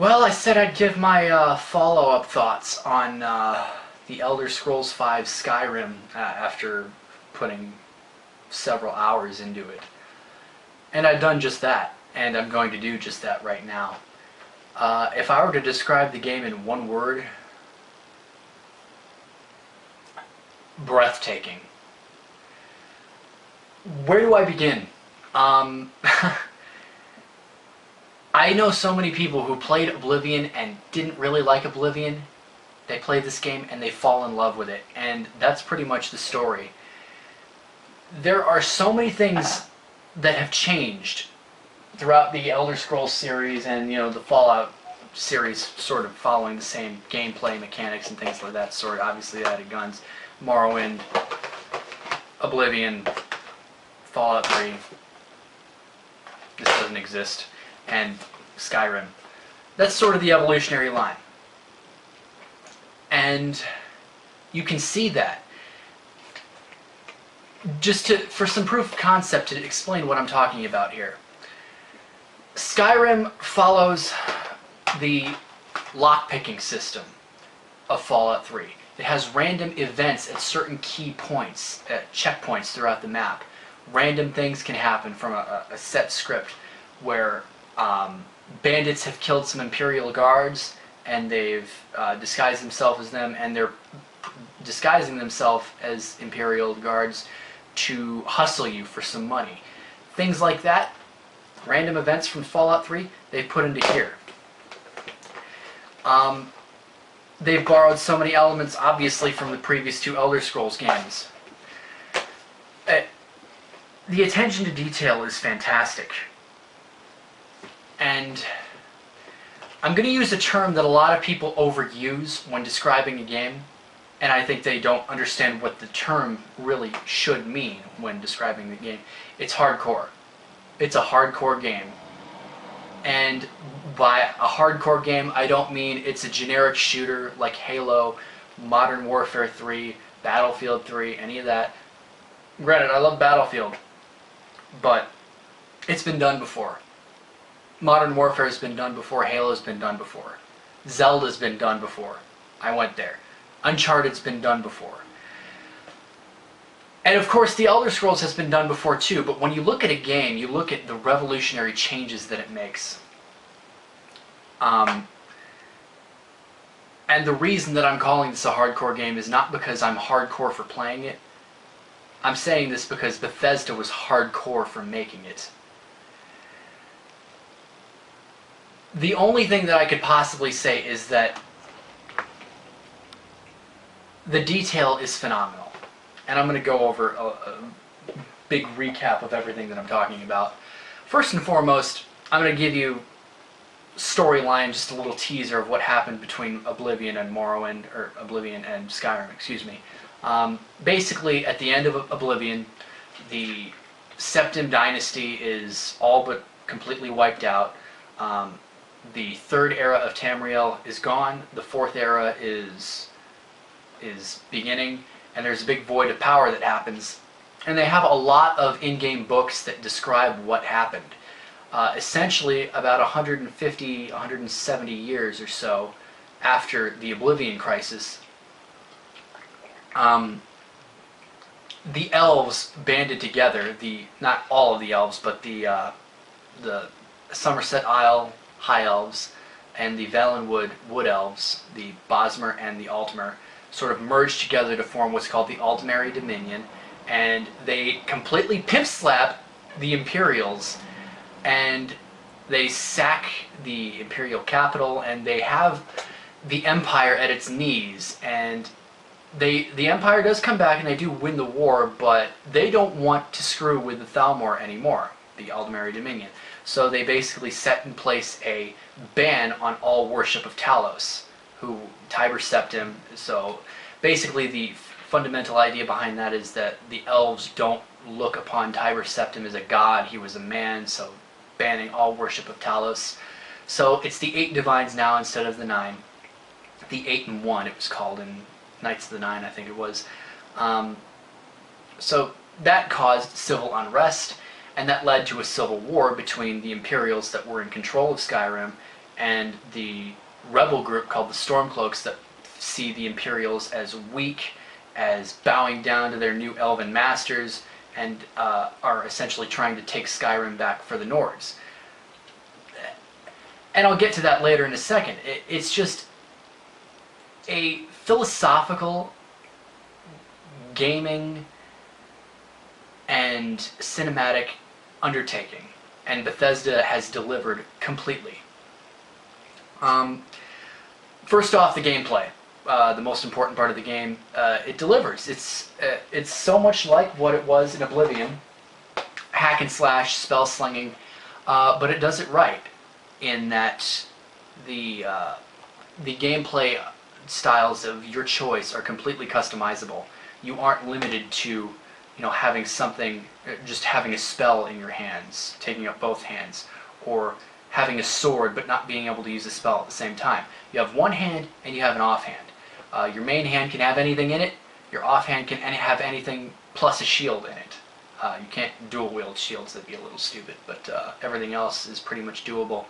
Well, I said I'd give my follow-up thoughts on the Elder Scrolls V Skyrim after putting several hours into it. And I've done just that, and I'm going to do just that right now. If I were to describe the game in one word, breathtaking. Where do I begin? I know so many people who played Oblivion and didn't really like Oblivion. They played this game and they fall in love with it, and that's pretty much the story. There are so many things that have changed throughout the Elder Scrolls series and, you know, the Fallout series, sort of following the same gameplay mechanics and things like that sort. Obviously, they added guns. Morrowind, Oblivion, Fallout 3. This doesn't exist. And Skyrim. That's sort of the evolutionary line. And you can see that. For some proof of concept to explain what I'm talking about here. Skyrim follows the lockpicking system of Fallout 3. It has random events at certain key points, at checkpoints throughout the map. Random things can happen from a set script where bandits have killed some Imperial guards and they've disguised themselves as them, and they're disguising themselves as Imperial guards to hustle you for some money. Things like that, random events from Fallout 3, they've put into here. They've borrowed so many elements, obviously, from the previous two Elder Scrolls games. The attention to detail is fantastic. And I'm going to use a term that a lot of people overuse when describing a game, and I think they don't understand what the term really should mean when describing the game. It's hardcore. It's a hardcore game. And by a hardcore game, I don't mean it's a generic shooter like Halo, Modern Warfare 3, Battlefield 3, any of that. Granted, I love Battlefield, but it's been done before. Modern Warfare has been done before, Halo's been done before. Zelda's been done before. I went there. Uncharted's been done before. And of course the Elder Scrolls has been done before too, but when you look at a game, you look at the revolutionary changes that it makes. And the reason that I'm calling this a hardcore game is not because I'm hardcore for playing it. I'm saying this because Bethesda was hardcore for making it. The only thing that I could possibly say is that the detail is phenomenal. And I'm going to go over a big recap of everything that I'm talking about. First and foremost, I'm going to give you storyline, just a little teaser of what happened between Oblivion and Morrowind, or Oblivion and Skyrim, excuse me. Basically, at the end of Oblivion, the Septim Dynasty is all but completely wiped out. The third era of Tamriel is gone. The fourth era is beginning, and there's a big void of power that happens. And they have a lot of in-game books that describe what happened. Essentially, about 150, 170 years or so after the Oblivion crisis, the elves banded together. Not all of the elves, but the Somerset Isle High Elves and the Valenwood Wood Elves, the Bosmer and the Altmer, sort of merged together to form what's called the Altmerry Dominion, and they completely pimp-slap the Imperials, and they sack the Imperial capital, and they have the Empire at its knees, and the Empire does come back and they do win the war, but they don't want to screw with the Thalmor anymore, the Altmerry Dominion. So they basically set in place a ban on all worship of Talos, Tiber Septim. So basically the fundamental idea behind that is that the elves don't look upon Tiber Septim as a god, he was a man, so banning all worship of Talos. So it's the 8 divines now instead of the 9. The 8 and 1 it was called in Knights of the Nine, I think it was. So that caused civil unrest, and that led to a civil war between the Imperials that were in control of Skyrim and the rebel group called the Stormcloaks that see the Imperials as weak, as bowing down to their new elven masters, and are essentially trying to take Skyrim back for the Nords. And I'll get to that later in a second. It's just a philosophical, gaming, and cinematic undertaking, and Bethesda has delivered completely. First off, the gameplay, the most important part of the game, it delivers. It's so much like what it was in Oblivion, hack and slash, spell slinging, but it does it right in that the gameplay styles of your choice are completely customizable. You aren't limited to, having something, just having a spell in your hands, taking up both hands, or having a sword but not being able to use a spell at the same time. You have one hand and you have an offhand. Your main hand can have anything in it. Your offhand can have anything plus a shield in it. You can't dual wield shields, that'd be a little stupid, but everything else is pretty much doable.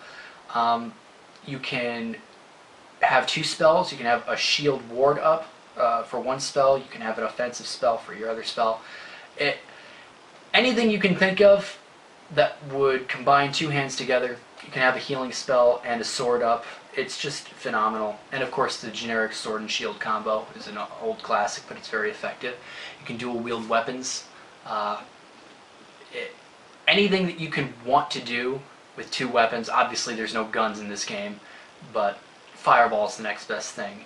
You can have two spells. You can have a shield ward up for one spell. You can have an offensive spell for your other spell. Anything you can think of that would combine two hands together. You can have a healing spell and a sword up. It's just phenomenal. And of course the generic sword and shield combo is an old classic, but it's very effective. You can dual wield weapons. Anything that you can want to do with two weapons. Obviously there's no guns in this game, but fireball is the next best thing.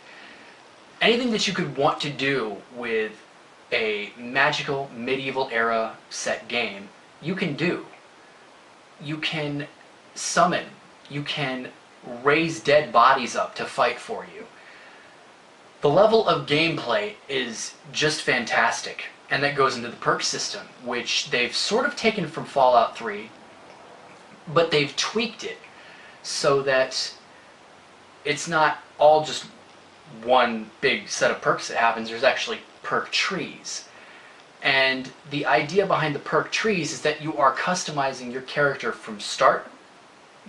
Anything that you could want to do with a magical medieval era set game, you can do. You can summon, you can raise dead bodies up to fight for you. The level of gameplay is just fantastic, and that goes into the perk system, which they've sort of taken from Fallout 3, but they've tweaked it so that it's not all just one big set of perks that happens. There's actually perk trees. And the idea behind the perk trees is that you are customizing your character from start,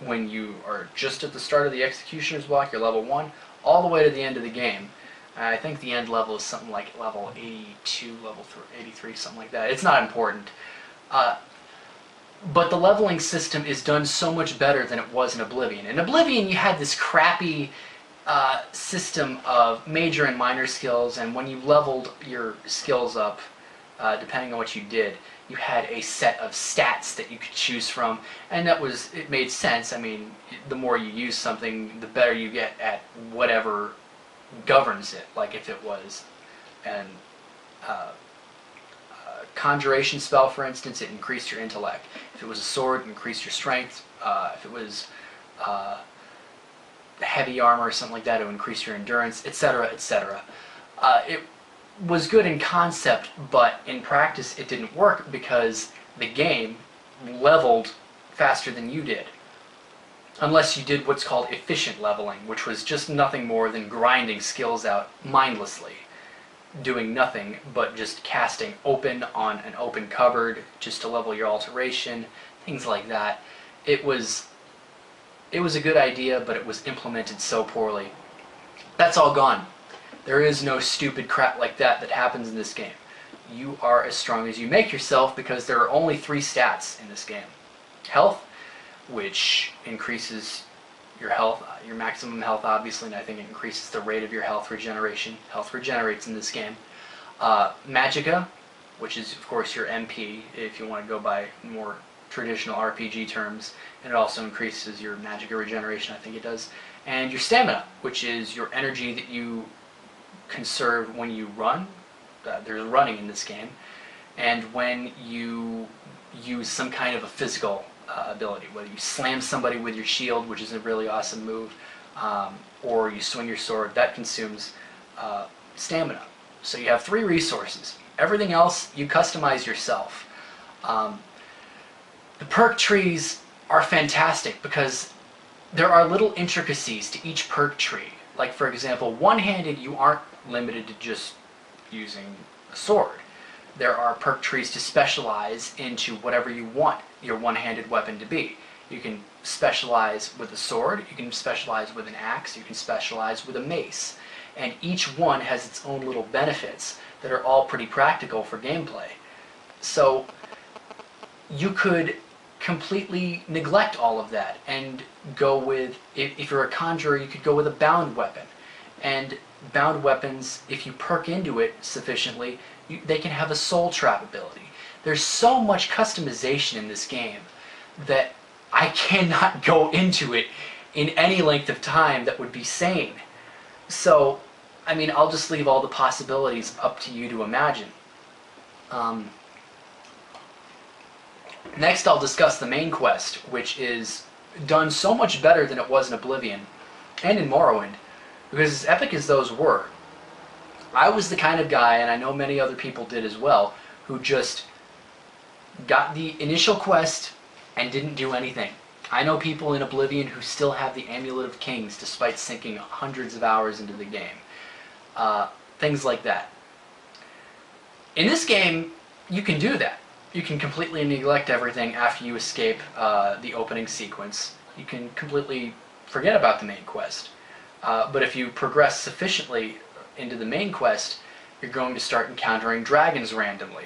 when you are just at the start of the Executioner's block, you're level 1, all the way to the end of the game. I think the end level is something like level 82, level 83, something like that. It's not important. But the leveling system is done so much better than it was in Oblivion. In Oblivion, you had this crappy system of major and minor skills, and when you leveled your skills up, depending on what you did, you had a set of stats that you could choose from, and it made sense. I mean, the more you use something, the better you get at whatever governs it. Like if it was an conjuration spell, for instance, it increased your intellect. If it was a sword, it increased your strength. If it was heavy armor or something like that, it would increase your endurance, etc., etc. It was good in concept, but in practice it didn't work because the game leveled faster than you did. Unless you did what's called efficient leveling, which was just nothing more than grinding skills out mindlessly, doing nothing but just casting open on an open cupboard just to level your alteration, things like that. It was a good idea, but it was implemented so poorly. That's all gone. There is no stupid crap like that happens in this game. You are as strong as you make yourself because there are only 3 stats in this game. Health, which increases your health, your maximum health obviously, and I think it increases the rate of your health regeneration. Health regenerates in this game. Magicka, which is of course your MP if you want to go by more traditional RPG terms, and it also increases your magicka regeneration, I think it does. And your stamina, which is your energy that you conserve when you run. There's running in this game, and when you use some kind of a physical ability, whether you slam somebody with your shield, which is a really awesome move, or you swing your sword, that consumes stamina. So you have 3 resources. Everything else you customize yourself. The perk trees are fantastic because there are little intricacies to each perk tree. Like for example, one-handed you aren't limited to just using a sword. There are perk trees to specialize into whatever you want your one-handed weapon to be. You can specialize with a sword, you can specialize with an axe, you can specialize with a mace. And each one has its own little benefits that are all pretty practical for gameplay. So you could completely neglect all of that and go with, if you're a conjurer, you could go with a bound weapon. And bound weapons, if you perk into it sufficiently, they can have a soul trap ability. There's so much customization in this game that I cannot go into it in any length of time that would be sane. So, I mean, I'll just leave all the possibilities up to you to imagine. Next, I'll discuss the main quest, which is done so much better than it was in Oblivion and in Morrowind, because as epic as those were, I was the kind of guy, and I know many other people did as well, who just got the initial quest and didn't do anything. I know people in Oblivion who still have the Amulet of Kings despite sinking hundreds of hours into the game. Things like that. In this game, you can do that. You can completely neglect everything after you escape the opening sequence. You can completely forget about the main quest. But if you progress sufficiently into the main quest, you're going to start encountering dragons randomly.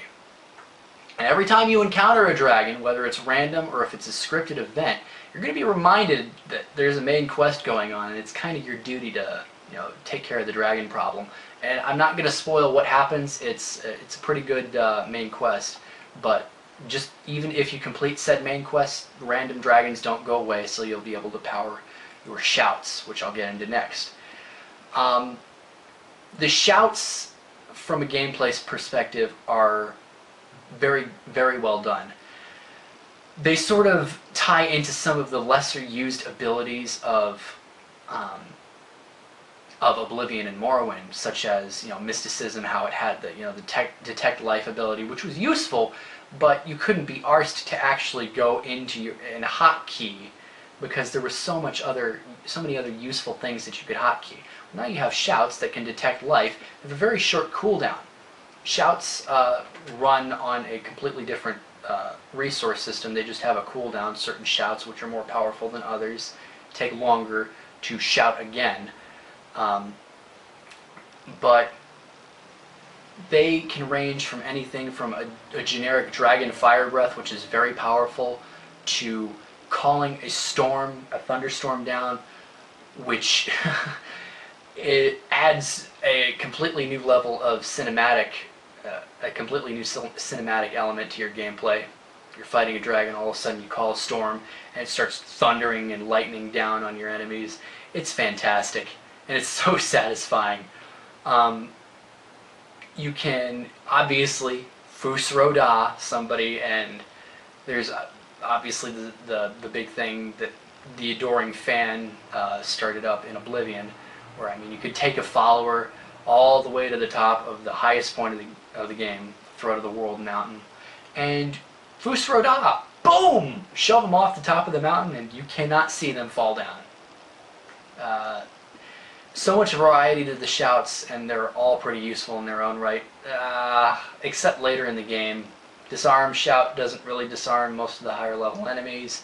And every time you encounter a dragon, whether it's random or if it's a scripted event, you're going to be reminded that there's a main quest going on, and it's kind of your duty to, take care of the dragon problem. And I'm not going to spoil what happens. It's a pretty good main quest, but just even if you complete said main quest, random dragons don't go away, so you'll be able to power your shouts, which I'll get into next. The shouts, from a gameplay perspective, are very, very well done. They sort of tie into some of the lesser used abilities of Oblivion and Morrowind, such as mysticism, how it had the detect life ability, which was useful, but you couldn't be arsed to actually go into a hotkey because there was so many other useful things that you could hotkey. Now you have shouts that can detect life. They have a very short cooldown. Shouts run on a completely different resource system. They just have a cooldown. Certain shouts, which are more powerful than others, take longer to shout again. But they can range from anything from a generic dragon fire breath, which is very powerful, to calling a storm, a thunderstorm down, which it adds a completely new level of cinematic, a completely new cinematic element to your gameplay. You're fighting a dragon, all of a sudden you call a storm, and it starts thundering and lightning down on your enemies. It's fantastic, and it's so satisfying. You can obviously Fus Roda somebody, and there's obviously the big thing that the Adoring Fan started up in Oblivion, where you could take a follower all the way to the top of the highest point of the game, Throat of the World Mountain, and Fus Roda, boom, shove them off the top of the mountain, and you cannot see them fall down. So much variety to the shouts, and they're all pretty useful in their own right, except later in the game. Disarm shout doesn't really disarm most of the higher level enemies.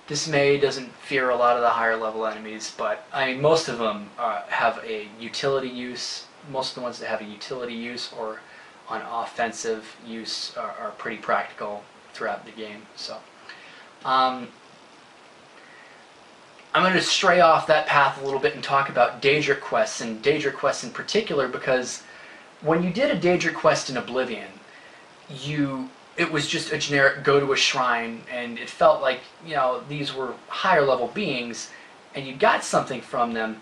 Dismay doesn't fear a lot of the higher level enemies, but most of them have a utility use. Most of the ones that have a utility use or an offensive use are pretty practical throughout the game. So I'm going to stray off that path a little bit and talk about Daedric quests, and Daedric quests in particular, because when you did a Daedric quest in Oblivion, it was just a generic go to a shrine, and it felt like, these were higher level beings, and you got something from them,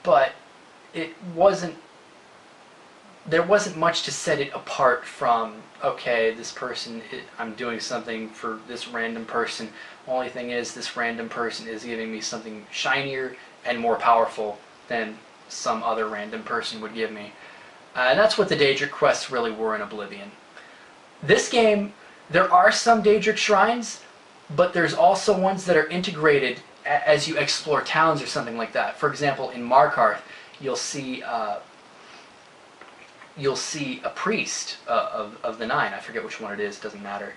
but there wasn't much to set it apart from, okay, this person, I'm doing something for this random person. Only thing is, this random person is giving me something shinier and more powerful than some other random person would give me. And that's what the Daedric quests really were in Oblivion. This game, there are some Daedric shrines, but there's also ones that are integrated as you explore towns or something like that. For example, in Markarth, you'll see a priest of the Nine. I forget which one it is, doesn't matter.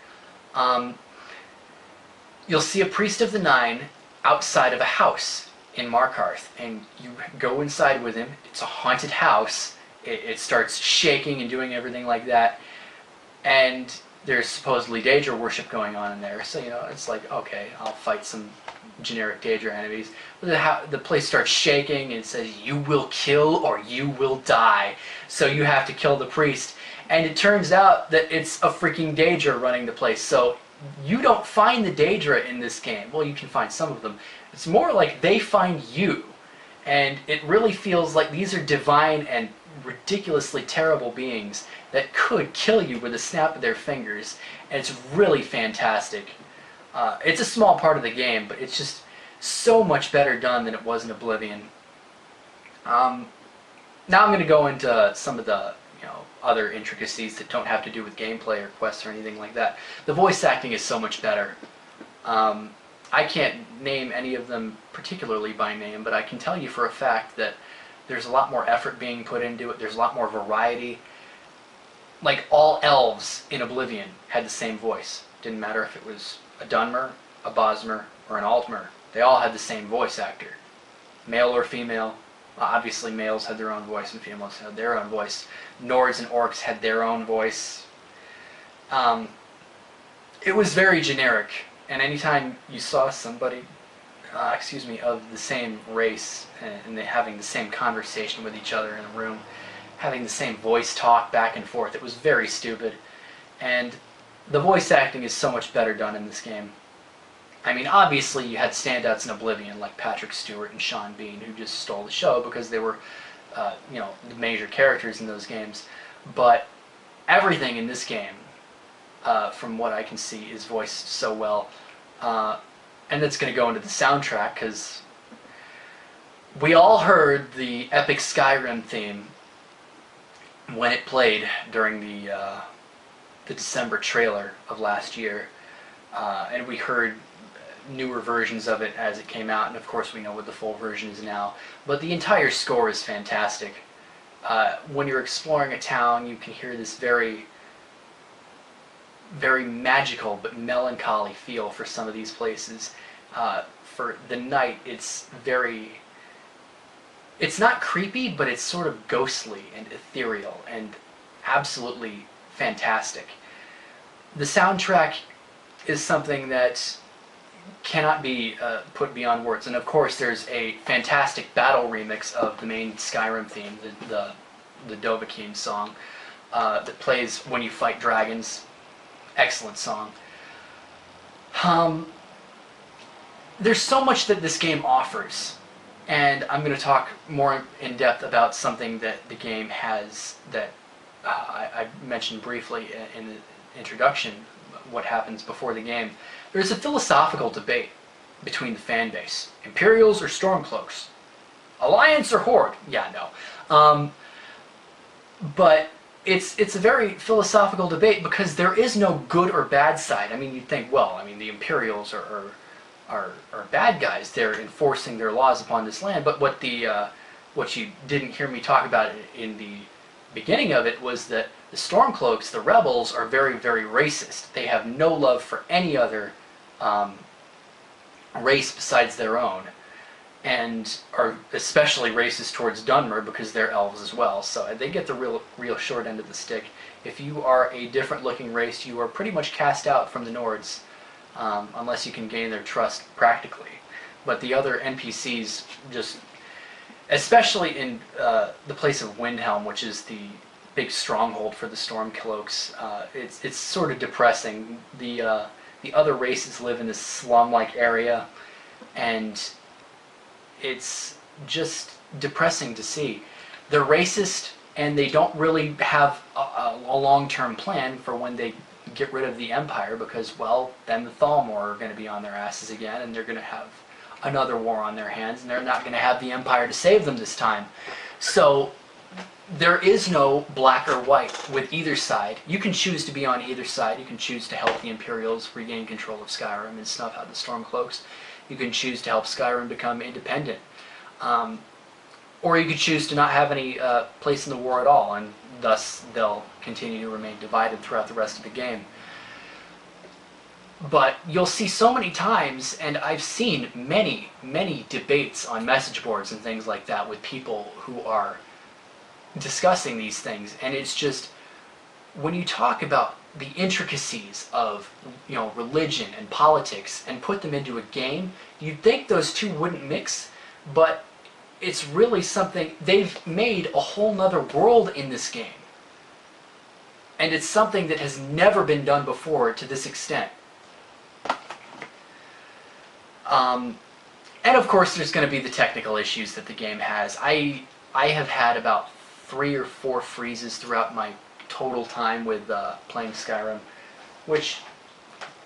you'll see a priest of the Nine outside of a house in Markarth, and you go inside with him. It's a haunted house. It starts shaking and doing everything like that, and there's supposedly Daedra worship going on in there. So, you know, it's like, okay, I'll fight some generic Daedra enemies. But the place starts shaking, and it says, you will kill or you will die. So you have to kill the priest. And it turns out that it's a freaking Daedra running the place. So you don't find the Daedra in this game. Well, you can find some of them. It's more like they find you. And it really feels like these are divine and ridiculously terrible beings that could kill you with a snap of their fingers. And it's really fantastic. It's a small part of the game, but it's just so much better done than it was in Oblivion. Now I'm going to go into some of the other intricacies that don't have to do with gameplay or quests or anything like that. The voice acting is so much better. I can't name any of them particularly by name, but I can tell you for a fact that there's a lot more effort being put into it. There's a lot more variety. Like, all elves in Oblivion had the same voice. Didn't matter if it was a Dunmer, a Bosmer, or an Altmer. They all had the same voice actor. Male or female. Obviously males had their own voice and females had their own voice. Nords and Orcs had their own voice. It was very generic, and anytime you saw somebody of the same race, and they having the same conversation with each other in a room, having the same voice talk back and forth, it was very stupid. And the voice acting is so much better done in this game. I mean, obviously you had standouts in Oblivion like Patrick Stewart and Sean Bean, who just stole the show because they were, the major characters in those games. But everything in this game, from what I can see, is voiced so well. And that's going to go into the soundtrack, because we all heard the epic Skyrim theme when it played during the December trailer of last year. And we heard newer versions of it as it came out, and of course we know what the full version is now. But the entire score is fantastic. When you're exploring a town, you can hear this very, very magical but melancholy feel for some of these places. For the night, it's not creepy, but it's sort of ghostly and ethereal and absolutely fantastic. The soundtrack is something that cannot be put beyond words. And of course there's a fantastic battle remix of the main Skyrim theme, the Dovahkiin song, that plays when you fight dragons. Excellent song. There's so much that this game offers, and I'm going to talk more in depth about something that the game has that I mentioned briefly in the introduction, what happens before the game. There's a philosophical debate between the fan base. Imperials or Stormcloaks? Alliance or Horde? Yeah, no. But it's a very philosophical debate, because there is no good or bad side. I mean, you'd think, well, I mean, the Imperials are bad guys. They're enforcing their laws upon this land. But what you didn't hear me talk about in the beginning of it was that the Stormcloaks, the rebels, are very, very racist. They have no love for any other race besides their own, and are especially racist towards Dunmer because they're elves as well. So they get the real short end of the stick. If you are a different looking race, you are pretty much cast out from the Nords, unless you can gain their trust practically. But the other NPCs just, especially in the place of Windhelm, which is the big stronghold for the Stormcloaks, it's sort of depressing. The other races live in this slum-like area, and it's just depressing to see. They're racist, and they don't really have a long-term plan for when they get rid of the Empire, because, well, then the Thalmor are going to be on their asses again, and they're going to have another war on their hands, and they're not going to have the Empire to save them this time. So there is no black or white with either side. You can choose to be on either side. You can choose to help the Imperials regain control of Skyrim and snuff out the Stormcloaks. You can choose to help Skyrim become independent. Or you could choose to not have any place in the war at all, and thus they'll continue to remain divided throughout the rest of the game. But you'll see so many times, and I've seen many, many debates on message boards and things like that with people who are discussing these things, and it's just, when you talk about the intricacies of, you know, religion and politics and put them into a game, you'd think those two wouldn't mix, but it's really something. They've made a whole nother world in this game, and it's something that has never been done before to this extent. And of course there's going to be the technical issues that the game has. I have had about 3 or 4 freezes throughout my total time with playing Skyrim, which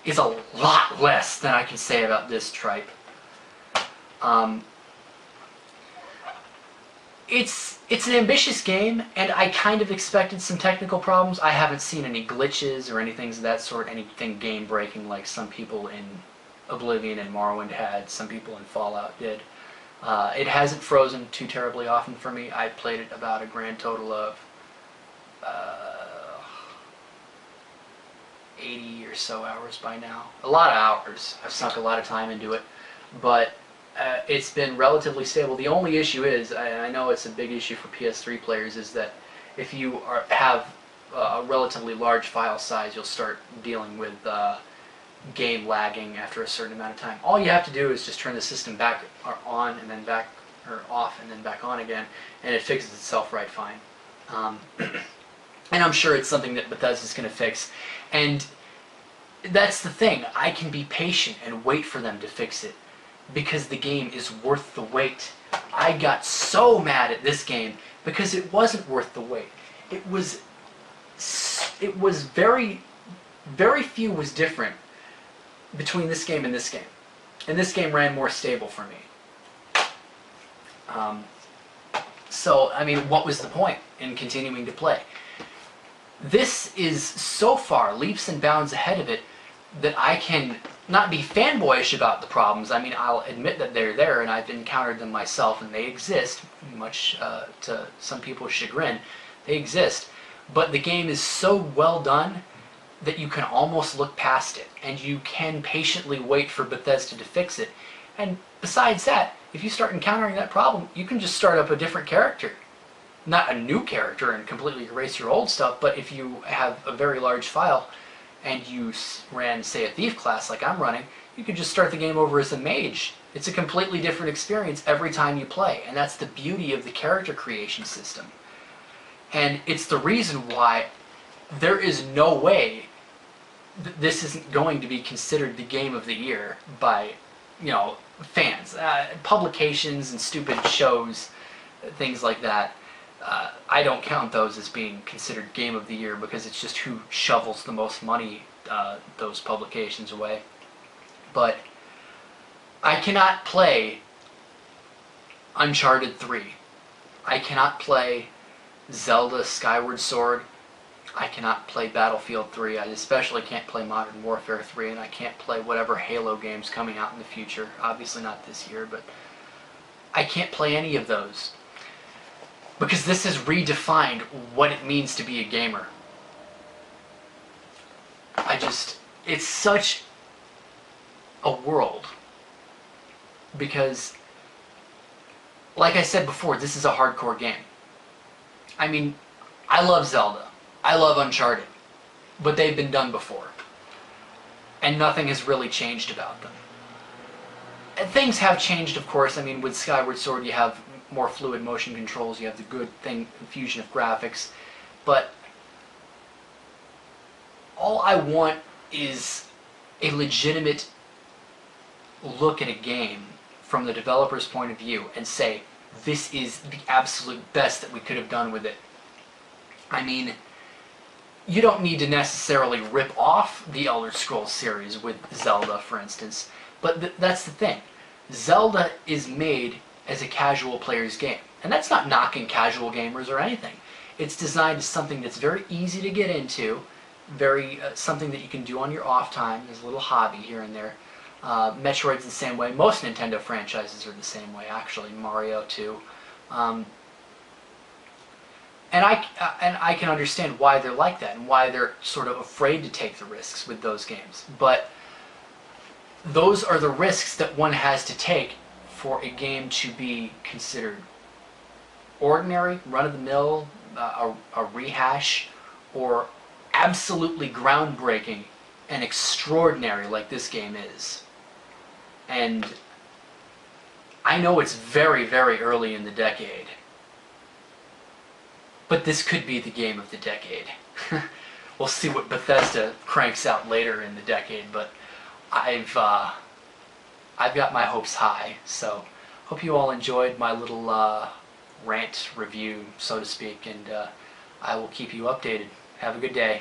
is a lot less than I can say about this tripe. It's an ambitious game, and I kind of expected some technical problems. I haven't seen any glitches or anything of that sort, anything game-breaking like some people in Oblivion and Morrowind had, some people in Fallout did. It hasn't frozen too terribly often for me. I played it about a grand total of 80 or so hours by now. A lot of hours. I've sunk a lot of time into it, but it's been relatively stable. The only issue is, I know it's a big issue for PS3 players, is that if you have a relatively large file size, you'll start dealing with game lagging after a certain amount of time. All you have to do is just turn the system back on and then back, or off and then back on again, and it fixes itself right fine. And I'm sure it's something that Bethesda's going to fix. And that's the thing. I can be patient and wait for them to fix it, because the game is worth the wait. I got so mad at this game because it wasn't worth the wait. It was very, very few was different between this game and this game. And this game ran more stable for me. So, I mean, what was the point in continuing to play? This is so far leaps and bounds ahead of it that I can not be fanboyish about the problems. I mean, I'll admit that they're there, and I've encountered them myself, and they exist, much to some people's chagrin. They exist. But the game is so well done that you can almost look past it, and you can patiently wait for Bethesda to fix it. And besides that, if you start encountering that problem, you can just start up a different character. Not a new character and completely erase your old stuff, but if you have a very large file and you ran, say, a thief class like I'm running, you could just start the game over as a mage. It's a completely different experience every time you play, and that's the beauty of the character creation system. And it's the reason why there is no way this isn't going to be considered the game of the year by, you know, fans. Publications and stupid shows, things like that. I don't count those as being considered game of the year, because it's just who shovels the most money those publications away. But I cannot play Uncharted 3. I cannot play Zelda Skyward Sword. I cannot play Battlefield 3. I especially can't play Modern Warfare 3, and I can't play whatever Halo games coming out in the future. Obviously not this year, but I can't play any of those, because this has redefined what it means to be a gamer. It's such a world, because, like I said before, this is a hardcore game. I mean, I love Zelda. I love Uncharted. But they've been done before. And nothing has really changed about them. And things have changed, of course. I mean, with Skyward Sword, you have more fluid motion controls, you have the good fusion of graphics, but all I want is a legitimate look at a game from the developer's point of view and say, this is the absolute best that we could have done with it. I mean, you don't need to necessarily rip off the Elder Scrolls series with Zelda, for instance, but that's the thing. Zelda is made as a casual player's game. And that's not knocking casual gamers or anything. It's designed as something that's very easy to get into, very something that you can do on your off time, as a little hobby here and there. Metroid's the same way. Most Nintendo franchises are the same way, actually. Mario too. And I can understand why they're like that, and why they're sort of afraid to take the risks with those games. But those are the risks that one has to take for a game to be considered ordinary, run-of-the-mill, a rehash, or absolutely groundbreaking and extraordinary like this game is. And I know it's very, very early in the decade, but this could be the game of the decade. We'll see what Bethesda cranks out later in the decade, but I've got my hopes high. So hope you all enjoyed my little rant review, so to speak, and I will keep you updated. Have a good day.